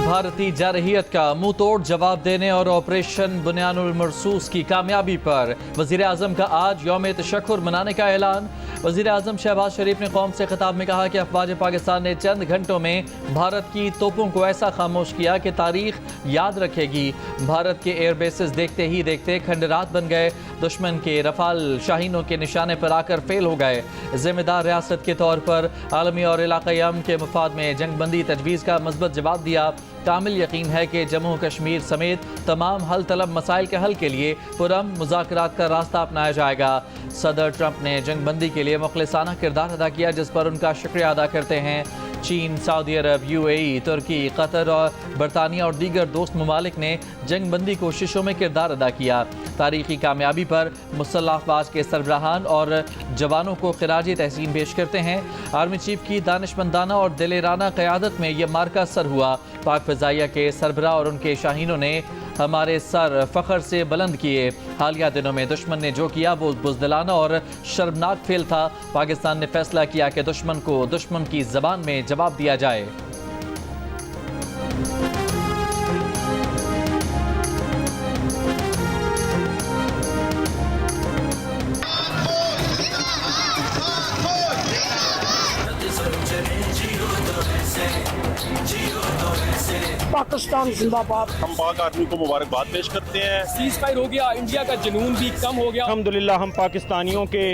भारतीय जारहियत का मुंह तोड़ जवाब देने और ऑपरेशन बुनियानुल मरसूस की कामयाबी पर वज़ीर आज़म का आज यौम तशक्कुर मनाने का ऐलान। वज़ीर आज़म शहबाज शरीफ ने कौम से खिताब में कहा कि अफवाज पाकिस्तान ने चंद घंटों में भारत की तोपों को ऐसा खामोश किया कि तारीख याद रखेगी। भारत के एयर बेसेस देखते ही देखते खंडरात बन गए, दुश्मन के रफाल शाहीनों के निशाने पर आकर फेल हो गए। जिम्मेदार रियासत के तौर पर आलमी और इलाक़ाई अमन के मफाद में जंगबंदी तजवीज़ का मस्बत जवाब दिया। कामिल यकीन है कि जम्मू कश्मीर समेत तमाम हल तलब मसाइल के हल के लिए पुरअमन मुज़ाकरात का रास्ता अपनाया जाएगा। सदर ट्रंप ने जंगबंदी के लिए मुखलिसाना किरदार अदा किया, जिस पर उनका शुक्रिया अदा करते हैं। चीन, सऊदी अरब, UAE, तुर्की, कतर और बरतानिया और दीगर दोस्त ममालिक ने जंगबंदी कोशिशों में किरदार अदा किया। तारीखी कामयाबी पर मुसल्लह अफवाज के सरबराहान और जवानों को खिराज तहसीन पेश करते हैं। आर्मी चीफ की दानिशमंदाना और दिलेराना क़यादत में यह मार्का सर हुआ। पाक फ़िज़ाइया के सरबराह और उनके शाहीनों ने हमारे सर फ़ख्र से बुलंद किए। हालिया दिनों में दुश्मन ने जो किया वो बुज़दिलाना और शर्मनाक फेल था। पाकिस्तान ने फैसला किया कि दुश्मन को दुश्मन की ज़बान में जवाब दिया जाए। पाकिस्तान जिंदाबाद। हम पाक आर्मी को मुबारकबाद पेश करते हैं। सीज फायर हो गया, इंडिया का जुनून भी कम हो गया। अल्हम्दुलिल्लाह हम पाकिस्तानियों के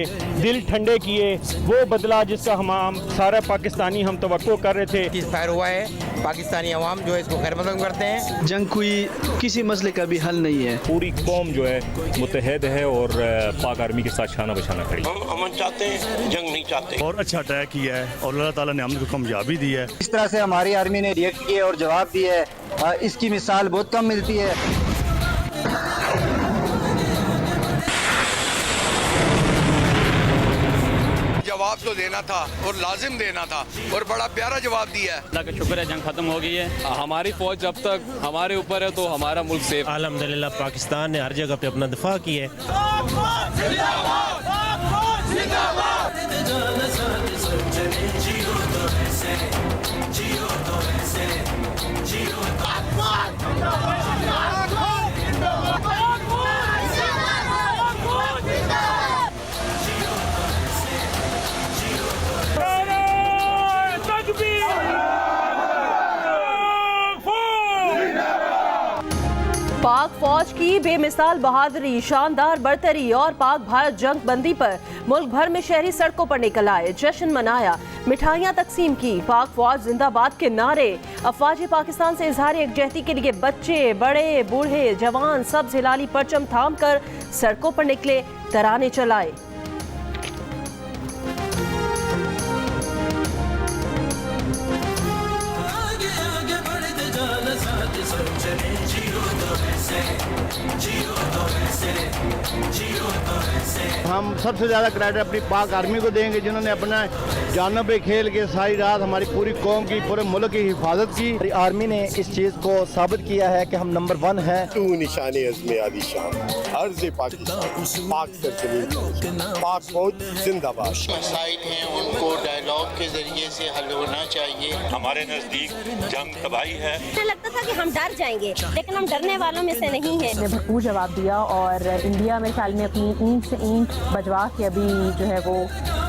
दिल ठंडे किए, वो बदला जिसका हम सारा पाकिस्तानी हम तवक्को कर रहे थे। सीज फायर हुआ है, पाकिस्तानी अवाम जो है इसको खैर मकदम करते हैं। जंग कोई किसी मसले का भी हल नहीं है। पूरी कौम जो है मुत्तहद है और पाक आर्मी के साथ शाना बशाना खड़ी। हम अमन चाहते हैं, जंग नहीं चाहते। और अच्छा अटैक किया है और अल्लाह ताला ने हमको कामयाबी दी है। इस तरह से हमारी आर्मी ने रिएक्ट किया और जवाब दिया है, इसकी मिसाल बहुत कम मिलती है। जवाब तो देना था और लाजिम देना था और बड़ा प्यारा जवाब दिया है। अल्लाह का शुक्र है, जंग खत्म हो गई है। हमारी फौज जब तक हमारे ऊपर है तो हमारा मुल्क सेफ। अल्हम्दुलिल्लाह पाकिस्तान ने हर जगह पे अपना दिफा किया पाक फौज की बेमिसाल बहादुरी, शानदार बरतरी और पाक भारत जंग बंदी पर मुल्क भर में शहरी सड़कों पर निकल आए, जश्न मनाया, मिठाइयाँ तकसीम की। पाक फौज जिंदाबाद के नारे, अफवाज पाकिस्तान से इजहार यकजहती के लिए बच्चे, बड़े, बूढ़े, जवान सब हिलाली परचम थाम कर सड़कों पर निकले, तराने चलाए। हम सबसे ज़्यादा क्रेडिट अपनी पाक आर्मी को देंगे, जिन्होंने अपना जानों पे खेल के सारी रात हमारी पूरी कौम की, पूरे मुल्क की हिफाजत की। आर्मी ने इस चीज़ को साबित किया है कि हम नंबर 1 हैं। तू निशाने अज़्म आदि शान, अर्ज़ पाकिस्तान, पाक सरज़मीन, पाक फौज जिंदाबाद। मसाइल हैं उनको डायलॉग के जरिए से हल होना चाहिए। हमारे नज़दीक जंग तबाही है। मुझे लगता था कि हम डर जाएंगे, लेकिन हम डरने वालों में से नहीं हैं। ने भरपूर जवाब दिया और इंडिया में साल में अपनी ईंट से ईंट बजवा के अभी जो है वो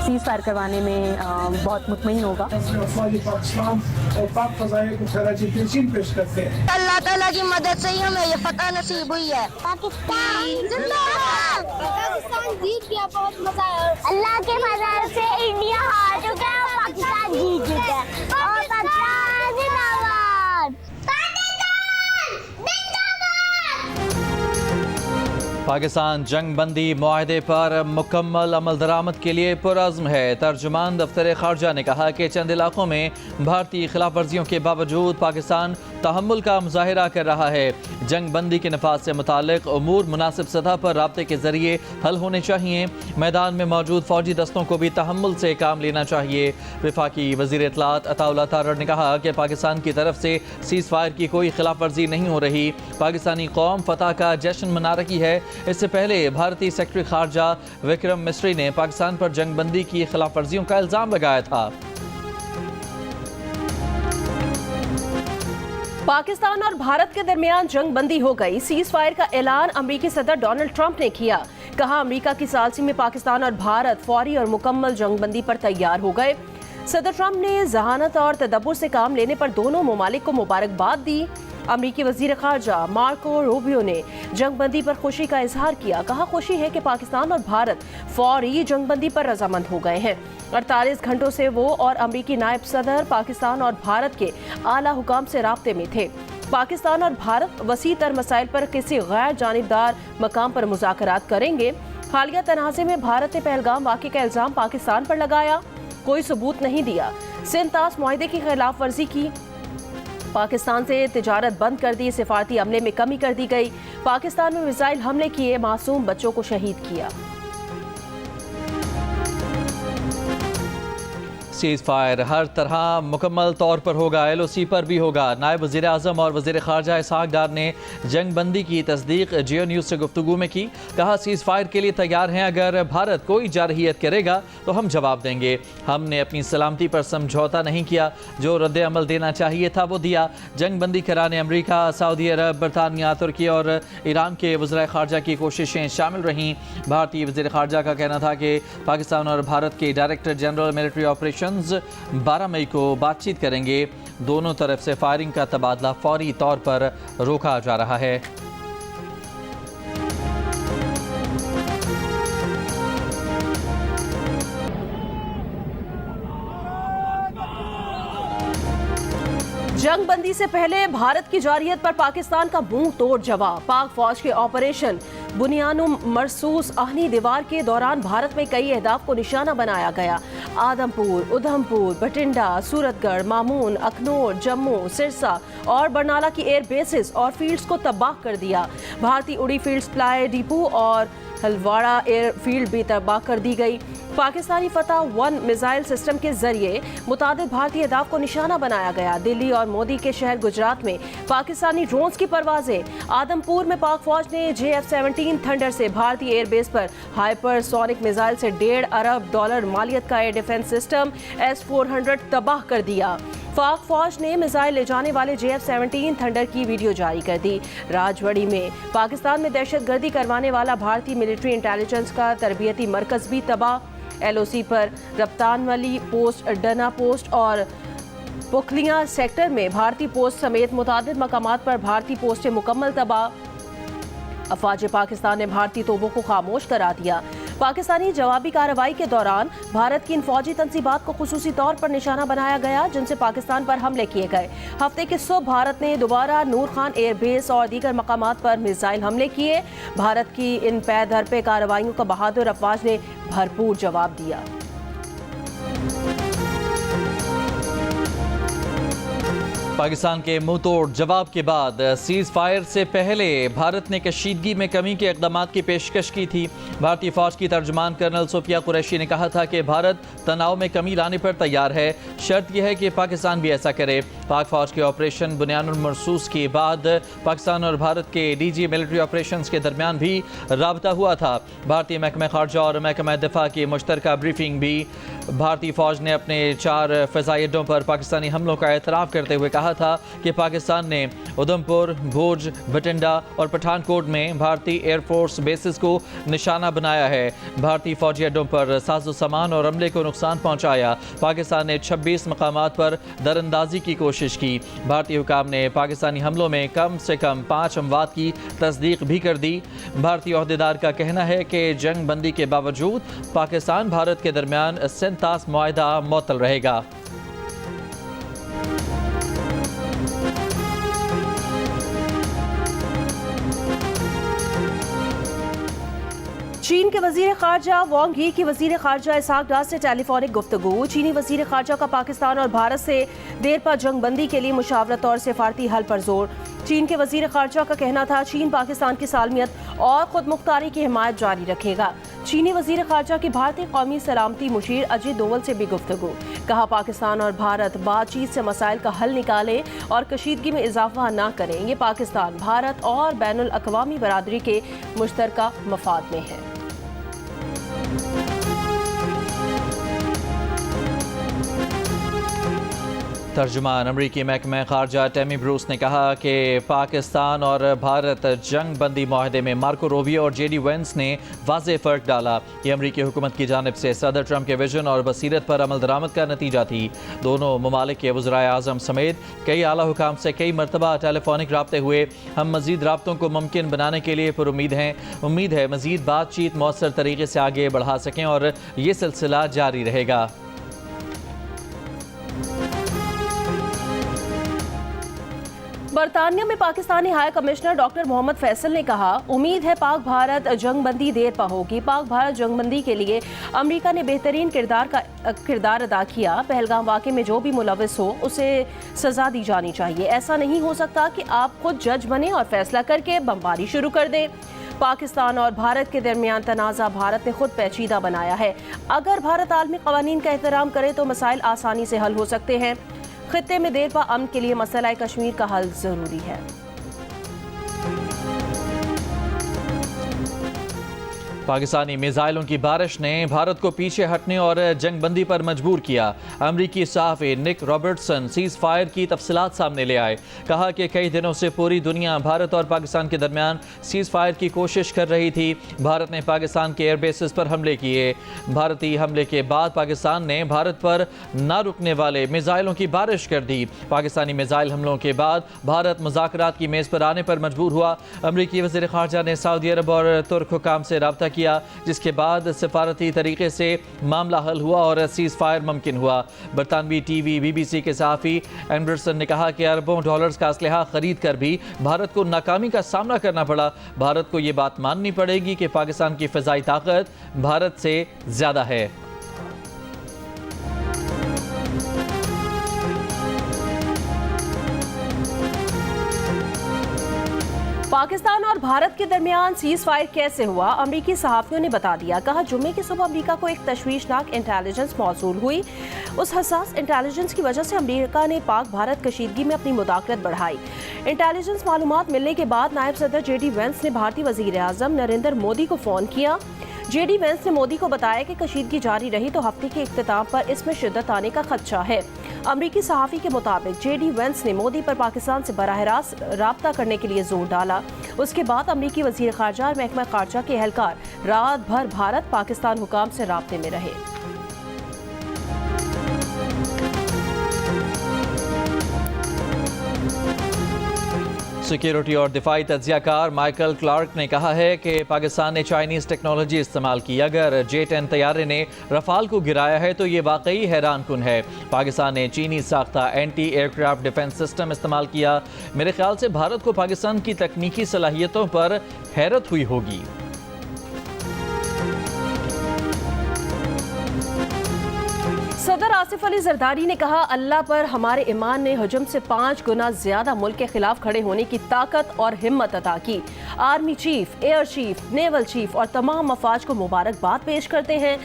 सीज फायर करवाने में बहुत मुतमईन होगा। पाकिस्तान और पाक फ़ज़ाइया को खराज तहसीन पेश करते हैं। अल्लाह ताला की मदद से ही हमें ये फतह नसीब हुई है। पाकिस्तान जिंदाबाद। पाकिस्तान जीत गया, बहुत मजा आया। अल्लाह के फजल से इंडिया हार चुका है, पाकिस्तान जीत चुका है और पाकिस्तान जिंदाबाद। पाकिस्तान जंग बंदी मुआहदे पर मुकम्मल अमल दरामद के लिए पुरअज़्म है। तर्जुमान दफ्तर खारजा ने कहा कि चंद इलाकों में भारतीय खिलाफ वर्जियों के बावजूद पाकिस्तान तहम्मुल का मुजाहिरा कर रहा है। जंग बंदी के नफाज से मुतालिक उमूर मुनासिब सतह पर राब्ते के जरिए हल होने चाहिए। मैदान में मौजूद फौजी दस्तों को भी तहम्मुल से काम लेना चाहिए। वफाकी वज़ीर इत्तलात अताउल्लाह तारड़ ने कहा कि पाकिस्तान की तरफ से सीज़ फायर की कोई खिलाफ वर्जी नहीं हो रही। पाकिस्तानी कौम फतह का जश्न मना रही है। इससे पहले भारतीय सेक्रेटरी खारजा विक्रम मिस्री ने पाकिस्तान पर जंग बंदी की खिलाफ वर्जियों का इल्ज़ाम लगाया था। पाकिस्तान और भारत के दरमियान जंग बंदी हो गई। सीज फायर का ऐलान अमेरिकी सदर डोनाल्ड ट्रंप ने किया। कहा अमेरिका की सालसी में पाकिस्तान और भारत फौरी और मुकम्मल जंग बंदी पर तैयार हो गए। सदर ट्रंप ने जहानत और तदब्बुर से काम लेने पर दोनों ममालिक को मुबारकबाद दी। अमेरिकी वजीर खारजा मार्को रूबियो ने जंग बंदी पर खुशी का इजहार किया। कहा खुशी है कि पाकिस्तान और भारत फौरी जंग बंदी पर रजामंद हो गए हैं। 48 घंटों से वो और अमेरिकी नायब सदर पाकिस्तान और भारत के आला हुकाम से राब्ते में थे। पाकिस्तान और भारत वसी तर मसाइल पर किसी गैर जानिबदार मकाम पर मुज़ाकरात करेंगे। हालिया तनाज़े में भारत ने पहलगाम वाक़े का इल्ज़ाम पाकिस्तान पर लगाया, कोई सबूत नहीं दिया। सिंतास मुआहदे की खिलाफ वर्जी की, पाकिस्तान से तिजारत बंद कर दी, सिफारती अमले में कमी कर दी गई। पाकिस्तान में मिसाइल हमले किए, मासूम बच्चों को शहीद किया। सीज फायर हर तरह मुकम्मल तौर पर होगा, LOC पर भी होगा। नायब वज़ीर आज़म और वज़ीर ख़ारजा इसहाक़ डार ने जंग बंदी की तस्दीक जियो न्यूज़ से गुफ्तगू में की। कहा सीज फायर के लिए तैयार हैं, अगर भारत कोई जारहियत करेगा तो हम जवाब देंगे। हमने अपनी सलामती पर समझौता नहीं किया, जो रद्द अमल देना चाहिए था वो दिया। जंग बंदी कराने अमरीका, सऊदी अरब, बरतानिया, तुर्की और ईरान के वज़ीर ख़ारजा की कोशिशें शामिल रहीं। भारतीय वज़ीर ख़ारजा का कहना था कि पाकिस्तान और भारत के डायरेक्टर जनरल मिलिट्री ऑपरेशन 12 मई को बातचीत करेंगे। दोनों तरफ से फायरिंग का तबादला फौरी तौर पर रोका जा रहा है। जंग बंदी से पहले भारत की जारियत पर पाकिस्तान का मुंह तोड़ जवाब। पाक फौज के ऑपरेशन बुनियानुम मरसूस आहनी दीवार के दौरान भारत में कई अहदाफ को निशाना बनाया गया। आदमपुर, उधमपुर, बठिंडा, सूरतगढ़, मामून, अखनौर, जम्मू, सिरसा और बरनाला की एयर बेसिस और फील्ड्स को तबाह कर दिया। भारतीय उड़ी फील्ड सप्लाई डिपो और हलवाड़ा एयर फील्ड भी तबाह कर दी गई। पाकिस्तानी फतह 1 मिसाइल सिस्टम के जरिए मुतादिद भारतीय अहदाफ को निशाना बनाया गया। दिल्ली और मोदी के शहर गुजरात में पाकिस्तानी ड्रोन्स की परवाजें। आदमपुर में पाक फौज ने JF-17 थंडर से भारतीय एयरबेस पर हाइपरसोनिक मिसाइल से $1.5 अरब मालियत का एयर डिफेंस सिस्टम S-400 तबाह कर दिया। पाक फौज ने मिसाइल ले जाने वाले JF-17 थंडर की वीडियो जारी कर दी। राजवड़ी में पाकिस्तान में दहशतगर्दी करवाने वाला भारतीय मिलिट्री इंटेलिजेंस का तरबियती मरकज भी तबाह। LOC पर रप्तानवली पोस्ट, डना पोस्ट और पुखलियां सेक्टर में भारतीय पोस्ट समेत मुतादिद मकामात पर भारतीय पोस्टें मुकम्मल तबाह। अफवाज पाकिस्तान ने भारतीय तोपों को खामोश करा दिया। पाकिस्तानी जवाबी कार्रवाई के दौरान भारत की इन फौजी तंसीबात को खुसूसी तौर पर निशाना बनाया गया, जिनसे पाकिस्तान पर हमले किए गए। हफ्ते के सुबह भारत ने दोबारा नूर खान एयरबेस और दीगर मकामात पर मिसाइल हमले किए। भारत की इन पै दर पे कार्रवाइयों का बहादुर अफवाज ने भरपूर जवाब दिया। पाकिस्तान के मुंह तोड़ जवाब के बाद सीज फायर से पहले भारत ने कशीदगी में कमी के इक़दामात की पेशकश की थी। भारतीय फौज की तर्जुमान कर्नल सोफिया कुरैशी ने कहा था कि भारत तनाव में कमी लाने पर तैयार है, शर्त यह है कि पाकिस्तान भी ऐसा करे। पाक फौज के ऑपरेशन बुनियानुल मरसूस के बाद पाकिस्तान और भारत के DG मिलिट्री ऑपरेशन के दरमियान भी राबता हुआ था। भारतीय महकमा खारजा और महकमा दिफा की मुश्तरका ब्रीफिंग भी। भारतीय फौज ने अपने 4 फ़िज़ाई अड्डों पर पाकिस्तानी हमलों का एतराफ़ करते हुए कहा था कि पाकिस्तान ने उधमपुर, भुज, बठिंडा और पठानकोट में भारतीय एयरफोर्स बेसिस को निशाना बनाया है। भारतीय फौजी अड्डों पर साजो सामान और अमले को नुकसान पहुंचाया। पाकिस्तान ने 26 मकामात पर दरअंदाजी की कोशिश की। भारतीय हुकाम ने पाकिस्तानी हमलों में कम से कम 5 अमवात की तस्दीक भी कर दी। भारतीय ओहदेदार का कहना है कि जंग बंदी के बावजूद पाकिस्तान भारत के दरमियान सिंतास मुआहदा मुअत्तल रहेगा। चीन के वजीर खारजा वांग यी की वजीर खारजा इसहाक डार से टेलीफोनिक गुफ्तगू। चीनी वजीर खारजा का पाकिस्तान और भारत से देर पा जंग बंदी के लिए मुशावरत और सिफारती हल पर जोर। चीन के वजीर खारजा का कहना था चीन पाकिस्तान की सालमियत और खुद मुख्तारी की हिमायत जारी रखेगा। चीनी वजीर खारजा की भारतीय कौमी सलामती मुशीर अजीत डोवल से भी गुफ्तगू। कहा पाकिस्तान और भारत बातचीत से मसाइल का हल निकालें और कशीदगी में इजाफा न करें। ये पाकिस्तान, भारत और बैनुल अक़वामी बरादरी के मुश्तरका मफाद में है। तर्जुमान अमरीकी महकमा खारजा टेमी ब्रूस ने कहा कि पाकिस्तान और भारत जंग बंदी माहदे में मार्को रूबियो और जेडी वेंस ने वाज़ेह फ़र्क डाला। ये अमरीकी हुकूमत की जानिब से सदर ट्रंप के विजन और बसीरत पर अमल दरामद का नतीजा थी। दोनों ममालिक के वज़राए आज़म समेत कई आला हुकाम से कई मरतबा टेलीफोनिक राब्ते हुए। हम मज़ीद राब्तों को मुमकिन बनाने के लिए पुरुमीद हैं। उम्मीद है मज़ीद बातचीत मौसर तरीके से आगे बढ़ा सकें और ये सिलसिला जारी रहेगा। बरतानिया में Pakistani high commissioner doctor Mohammad Faisal ने कहा, उम्मीद है पाक भारत जंगबंदी देर पा होगी। पाक भारत जंगबंदी के लिए अमेरिका ने बेहतरीन किरदार अदा किया। पहलगाम वाक़े में जो भी मुलविस हो उसे सज़ा दी जानी चाहिए। ऐसा नहीं हो सकता कि आप खुद जज बने और फैसला करके बमबारी शुरू कर दें। पाकिस्तान और भारत के दरमियान तनाज़ा भारत ने खुद पेचीदा बनाया है। अगर भारत आलमी क़वानीन का एहतराम करे तो मसाइल आसानी से हल हो सकते हैं। खित्ते में देर पा अमन के लिए मसला कश्मीर का हल जरूरी है। पाकिस्तानी मिसाइलों की बारिश ने भारत को पीछे हटने और जंगबंदी पर मजबूर किया। अमरीकी सहाफ़ी निक रॉबर्टसन सीज़ फायर की तफसीलात सामने ले आए। कहा कि कई दिनों से पूरी दुनिया भारत और पाकिस्तान के दरमियान सीज़ फायर की कोशिश कर रही थी। भारत ने पाकिस्तान के एयर बेसिस पर हमले किए। भारतीय हमले के बाद पाकिस्तान ने भारत पर ना रुकने वाले मिसाइलों की बारिश कर दी। पाकिस्तानी मिसाइल हमलों के बाद भारत मुज़ाकरात की मेज़ पर आने पर मजबूर हुआ। अमरीकी वज़ीर ख़ारजा ने सऊदी अरब और तुर्क हुकाम से रब्ता किया, जिसके बाद सफारती तरीके से मामला हल हुआ और सीज़ फायर मुमकिन हुआ। बरतानवी टीवी BBC के सहाफ़ी एंडरसन ने कहा कि अरबों डॉलर्स का असलहा खरीद कर भी भारत को नाकामी का सामना करना पड़ा। भारत को ये बात माननी पड़ेगी कि पाकिस्तान की फ़िज़ाई ताकत भारत से ज़्यादा है। पाकिस्तान और भारत के दरमियान सीज़ फायर कैसे हुआ, अमरीकी सहाफ़ियों ने बता दिया। कहा, जुम्मे की सुबह अमरीका को एक तशवीशनाक इंटेलिजेंस मौसूल हुई। उस हसास इंटेलिजेंस की वजह से अमरीका ने पाक भारत कशीदगी में अपनी मुदाखलत बढ़ाई। इंटेलिजेंस मालूमात मिलने के बाद नायब सदर जेडी वेंस ने भारतीय वज़ीर आज़म नरेंद्र मोदी को फ़ोन किया। जेडी वेंस ने मोदी को बताया कि कशीदगी जारी रही तो हफ्ते के इख्तिताम पर इसमें शिद्दत आने का खदशा है। अमरीकी सहाफ़ी के मुताबिक जेडी वेंस ने मोदी पर पाकिस्तान से बराह रास्त राब्ता करने के लिए जोर डाला। उसके बाद अमरीकी वज़ीर ख़ारजा और महकमा ख़ारजा के एहलकार रात भर भारत पाकिस्तान हुकाम से राब्ते में रहे। सिक्योरिटी और दिफाई तज्ज़ियाकार माइकल क्लार्क ने कहा है कि पाकिस्तान ने चाइनीज़ टेक्नोलॉजी इस्तेमाल की। अगर J-10 तैयारे ने रफ़ाल को गिराया है तो ये वाकई हैरान कुन है। पाकिस्तान ने चीनी साख्ता एंटी एयरक्राफ्ट डिफेंस सिस्टम इस्तेमाल किया। मेरे ख्याल से भारत को पाकिस्तान की तकनीकी सलाहियतों पर हैरत हुई होगी। सदर आसिफ अली जरदारी ने कहा, अल्लाह पर हमारे ईमान ने हजम से 5 गुना ज्यादा मुल्क के खिलाफ खड़े होने की ताकत और हिम्मत अता की। Army chief, air chief, naval chief और तमाम अफवाज को मुबारकबाद पेश करते हैं।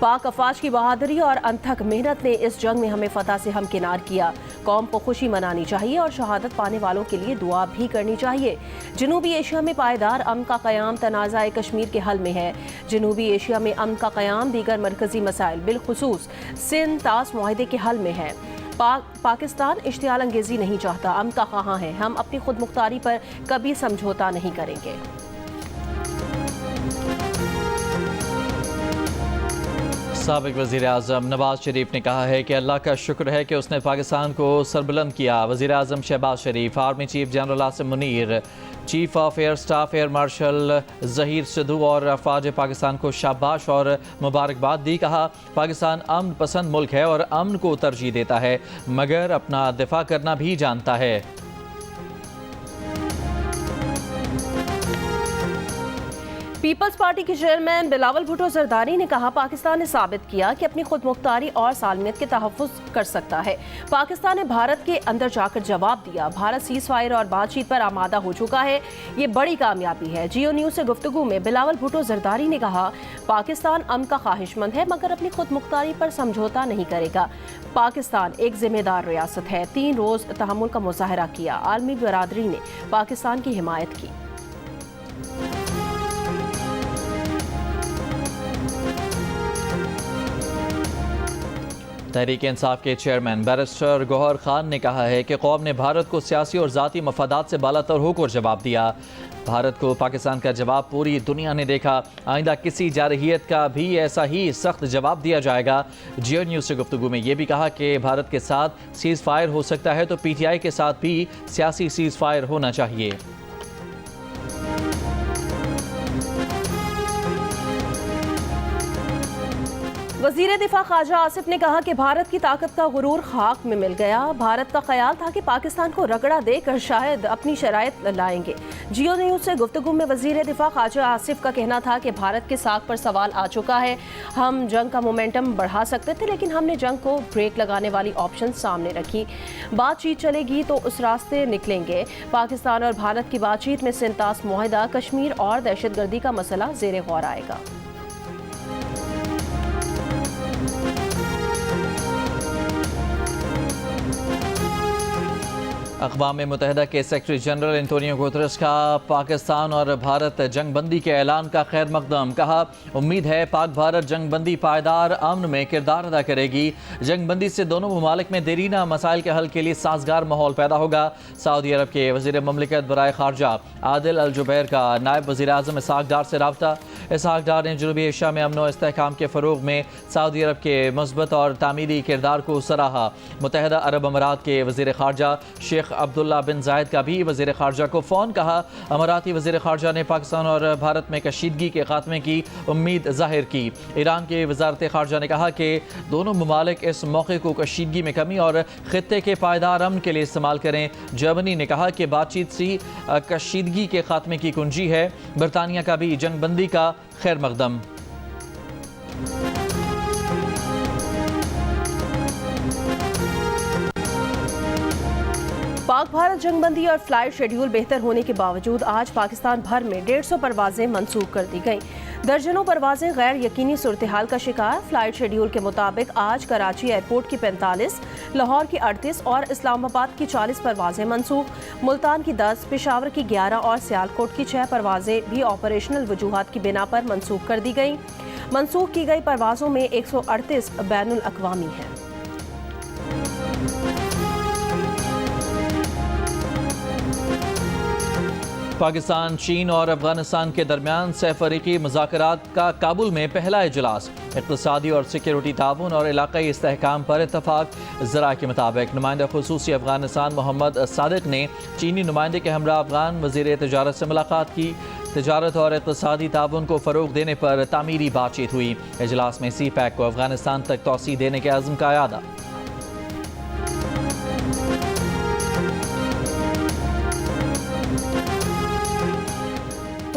पाक अफवाज की बहादुरी और अनथक मेहनत ने इस जंग में हमें फतह से हमकिनार किया। कौम को खुशी मनानी चाहिए और शहादत पाने वालों के लिए दुआ भी करनी चाहिए। जनूबी एशिया में पायदार अमन का क़याम तनाज़ा कश्मीर के हल में है। जनूबी एशिया में अमन का क़याम दीगर मरकजी मसाइल बिलखुसूस सिंध तास मुआहदे के हल में है। पाकिस्तान इश्तियाल अंगेजी नहीं चाहता, अमन का ख़्वाह है। हम अपनी खुद मुख्तारी पर कभी समझौता नहीं करेंगे। साबिक वज़ीर आज़म नवाज शरीफ ने कहा है कि अल्लाह का शुक्र है कि उसने पाकिस्तान को सरबुलंद किया। वज़ीर आज़म Shehbaz Sharif, army chief general Asim Munir, chief of air staff air marshal Zaheer Sidhu और अफवाज पाकिस्तान को शाबाश और मुबारकबाद दी। कहा, पाकिस्तान अमन पसंद मुल्क है और अमन को तरजीह देता है, मगर अपना दिफा करना भी जानता है। पीपल्स पार्टी के चेयरमैन बिलावल भुट्टो जरदारी ने कहा, पाकिस्तान ने साबित किया कि अपनी खुद मुख्तारी और सालमियत के तहफ़्फ़ुज़ कर सकता है। पाकिस्तान ने भारत के अंदर जाकर जवाब दिया। भारत सीज़ फायर और बातचीत पर आमादा हो चुका है। ये बड़ी कामयाबी है। जियो न्यूज़ से गुफ्तगू में बिलावल भुट्टो जरदारी ने कहा, पाकिस्तान अमन का ख्वाहिशमंद है मगर अपनी खुद मुख्तारी पर समझौता नहीं करेगा। पाकिस्तान एक जिम्मेदार रियासत है। 3 रोज़ तहम्मुल का मुजाहरा किया। आलमी बरादरी ने पाकिस्तान की हिमायत की। تحریک انصاف کے چیئرمین بیرسٹر گوہر خان نے کہا ہے کہ قوم نے بھارت کو سیاسی اور ذاتی مفادات سے بالاتر ہو کر جواب دیا. بھارت کو پاکستان کا جواب پوری دنیا نے دیکھا. آئندہ کسی جارحیت کا بھی ایسا ہی سخت جواب دیا جائے گا. جیو نیوز سے گفتگو میں یہ بھی کہا کہ بھارت کے ساتھ سیز فائر ہو سکتا ہے تو پی ٹی آئی کے ساتھ بھی سیاسی سیز فائر ہونا چاہیے. وزیر دفاع خواجہ آصف نے کہا کہ بھارت کی طاقت کا غرور خاک میں مل گیا. بھارت کا خیال تھا کہ پاکستان کو رگڑا دے کر شاید اپنی شرائط لائیں گے. جیو نیوز سے گفتگو میں وزیر دفاع خواجہ آصف کا کہنا تھا کہ بھارت کے ساکھ پر سوال آ چکا ہے. ہم جنگ کا مومنٹم بڑھا سکتے تھے لیکن ہم نے جنگ کو بریک لگانے والی آپشن سامنے رکھی. بات چیت چلے گی تو اس راستے نکلیں گے. پاکستان اور بھارت کی بات چیت میں سنتاس معاہدہ، کشمیر اور دہشت گردی کا مسئلہ زیر غور آئے گا. اقوام متحدہ کے سیکرٹری جنرل انٹونیو گوتریس کا پاکستان اور بھارت جنگ بندی کے اعلان کا خیر مقدم. کہا امید ہے پاک بھارت جنگ بندی پائیدار امن میں کردار ادا کرے گی. جنگ بندی سے دونوں ممالک میں دیرینہ مسائل کے حل کے لیے سازگار ماحول پیدا ہوگا. سعودی عرب کے وزیر مملکت برائے خارجہ عادل الجبیر کا نائب وزیر اعظم اسحاق ڈار سے رابطہ. اسحاق ڈار نے جنوبی ایشیا میں امن و استحکام کے فروغ میں سعودی عرب کے مثبت اور تعمیری کردار کو سراہا. متحدہ عرب امارات کے وزیر خارجہ شیخ عبداللہ بن زائد کا بھی وزیر خارجہ کو فون. کہا اماراتی وزیر خارجہ نے پاکستان اور بھارت میں کشیدگی کے خاتمے کی امید ظاہر کی. ایران کے وزارت خارجہ نے کہا کہ دونوں ممالک اس موقع کو کشیدگی میں کمی اور خطے کے پائیدار امن کے لیے استعمال کریں. جرمنی نے کہا کہ بات چیت سے کشیدگی کے خاتمے کی کنجی ہے. برطانیہ کا بھی جنگ بندی کا خیر مقدم. پاک بھارت جنگ بندی اور فلائٹ شیڈیول بہتر ہونے کے باوجود آج پاکستان بھر میں 150 پروازیں منسوخ کر دی گئیں. درجنوں پروازیں غیر یقینی صورتحال کا شکار. فلائٹ شیڈیول کے مطابق آج کراچی ایئرپورٹ کی 45، لاہور کی 38 اور اسلام آباد کی 40 پروازیں منسوخ. ملتان کی 10، پشاور کی 11 اور سیالکوٹ کی 6 پروازیں بھی آپریشنل وجوہات کی بنا پر منسوخ کر دی گئیں. منسوخ کی گئی پروازوں میں 138 بین الاقوامی ہیں. پاکستان، چین اور افغانستان کے درمیان سہ فریقی مذاکرات کا کابل میں پہلا اجلاس. اقتصادی اور سیکیورٹی تعاون اور علاقائی استحکام پر اتفاق. ذرائع کے مطابق نمائندہ خصوصی افغانستان محمد صادق نے چینی نمائندے کے ہمراہ افغان وزیر تجارت سے ملاقات کی. تجارت اور اقتصادی تعاون کو فروغ دینے پر تعمیری بات چیت ہوئی. اجلاس میں سی پیک کو افغانستان تک توسیع دینے کے عزم کا اعادہ.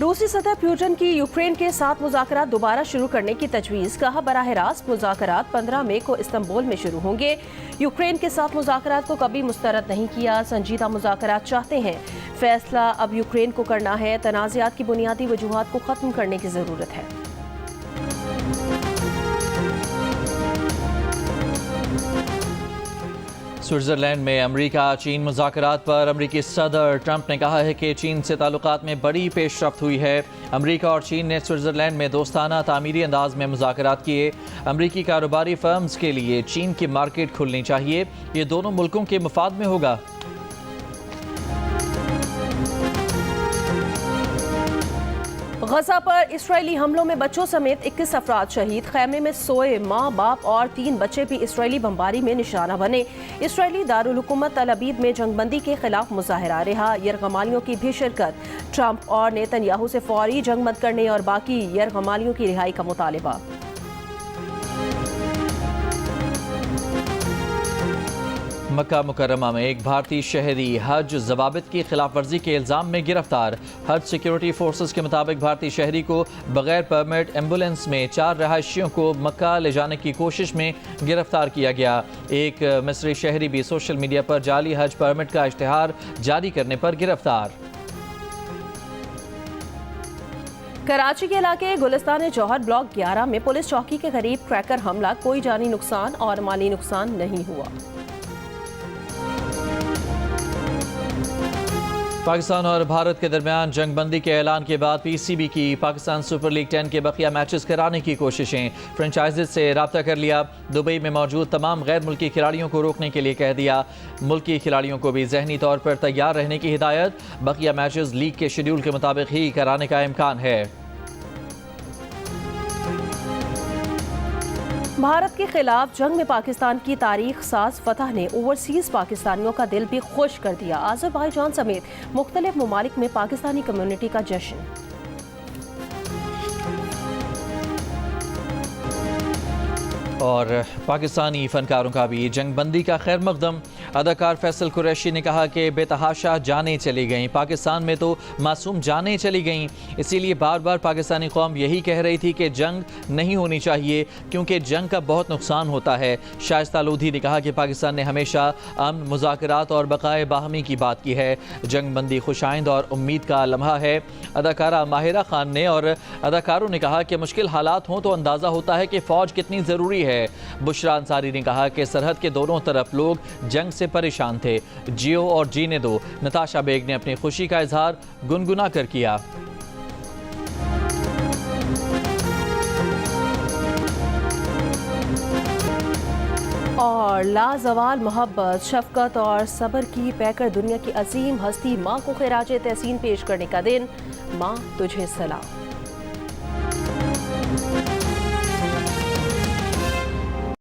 روسی صدر پیوٹن کی یوکرین کے ساتھ مذاکرات دوبارہ شروع کرنے کی تجویز. کہا براہ راست مذاکرات 15 مئی کو استنبول میں شروع ہوں گے. یوکرین کے ساتھ مذاکرات کو کبھی مسترد نہیں کیا. سنجیدہ مذاکرات چاہتے ہیں. فیصلہ اب یوکرین کو کرنا ہے. تنازعات کی بنیادی وجوہات کو ختم کرنے کی ضرورت ہے. سوئٹزرلینڈ میں امریکہ چین مذاکرات پر امریکی صدر ٹرمپ نے کہا ہے کہ چین سے تعلقات میں بڑی پیش رفت ہوئی ہے. امریکہ اور چین نے سوئٹزرلینڈ میں دوستانہ تعمیری انداز میں مذاکرات کیے. امریکی کاروباری فرمز کے لیے چین کی مارکیٹ کھلنی چاہیے. یہ دونوں ملکوں کے مفاد میں ہوگا. غزہ پر اسرائیلی حملوں میں بچوں سمیت 21 افراد شہید. خیمے میں سوئے ماں باپ اور 3 بچے بھی اسرائیلی بمباری میں نشانہ بنے. اسرائیلی دارالحکومت تل ابیب میں جنگ بندی کے خلاف مظاہرہ رہا. یرغمالیوں کی بھی شرکت. ٹرمپ اور نیتن یاہو سے فوری جنگ بند کرنے اور باقی یرغمالیوں کی رہائی کا مطالبہ. مکہ مکرمہ میں ایک بھارتی شہری حج ضوابط کی خلاف ورزی کے الزام میں گرفتار. حج سیکیورٹی فورسز کے مطابق بھارتی شہری کو بغیر پرمٹ ایمبولینس میں 4 رہائشیوں کو مکہ لے جانے کی کوشش میں گرفتار کیا گیا. ایک مصری شہری بھی سوشل میڈیا پر جعلی حج پرمٹ کا اشتہار جاری کرنے پر گرفتار. کراچی کے علاقے گلستان جوہر بلاک 11 میں پولیس چوکی کے قریب کریکر حملہ. کوئی جانی نقصان اور مالی نقصان نہیں ہوا. पाकिस्तान और भारत के दरमियान जंग बंदी के ऐलान के बाद पीसीबी की पाकिस्तान सुपर लीग 10 के बकिया मैचेस कराने की कोशिशें, फ्रेंचाइजीज से रब्ता कर लिया, दुबई में मौजूद तमाम गैर मुल्की खिलाड़ियों को रोकने के लिए कह दिया, मुल्की खिलाड़ियों को भी जहनी तौर पर तैयार रहने की हिदायत, बकिया मैचेस लीग के शेड्यूल के मुताबिक ही कराने का इम्कान है। भारत के खिलाफ जंग में पाकिस्तान की तारीख साज फतह ने ओवरसीज पाकिस्तानियों का दिल भी खुश कर दिया। अज़रबैजान समेत मुख्तलिफ ममालिक में पाकिस्तानी कम्युनिटी का जश्न। और पाकिस्तानी फनकारों का भी जंग बंदी का खैर मकदम। अदाकार फैसल कुरैशी ने कहा कि बेतहाशा जानें चली गईं, पाकिस्तान में तो मासूम जानें चली गईं, इसीलिए बार बार पाकिस्तानी कौम यही कह रही थी कि जंग नहीं होनी चाहिए क्योंकि जंग का बहुत नुकसान होता है। शाइस्ता लोधी ने कहा कि पाकिस्तान ने हमेशा अमन, मुज़ाकरात और बक़ाए बाहमी की बात की है। जंग बंदी खुशाइंद और उम्मीद का लम्हा है। अदाकारा माहिरा खान ने और अदाकारों ने कहा कि मुश्किल हालात हों तो अंदाज़ा होता है कि फ़ौज कितनी ज़रूरी है। बुशरा अंसारी ने कहा कि सरहद के दोनों तरफ लोग जंग से परेशान थे। जियो और जीने दो, नताशा बेग ने अपनी खुशी का इजहार गुनगुना कर किया। और लाजवाल मोहब्बत, शफकत और सब्र की पैकर दुनिया की अजीम हस्ती माँ को खिराज तहसीन पेश करने का दिन। माँ तुझे सलाम।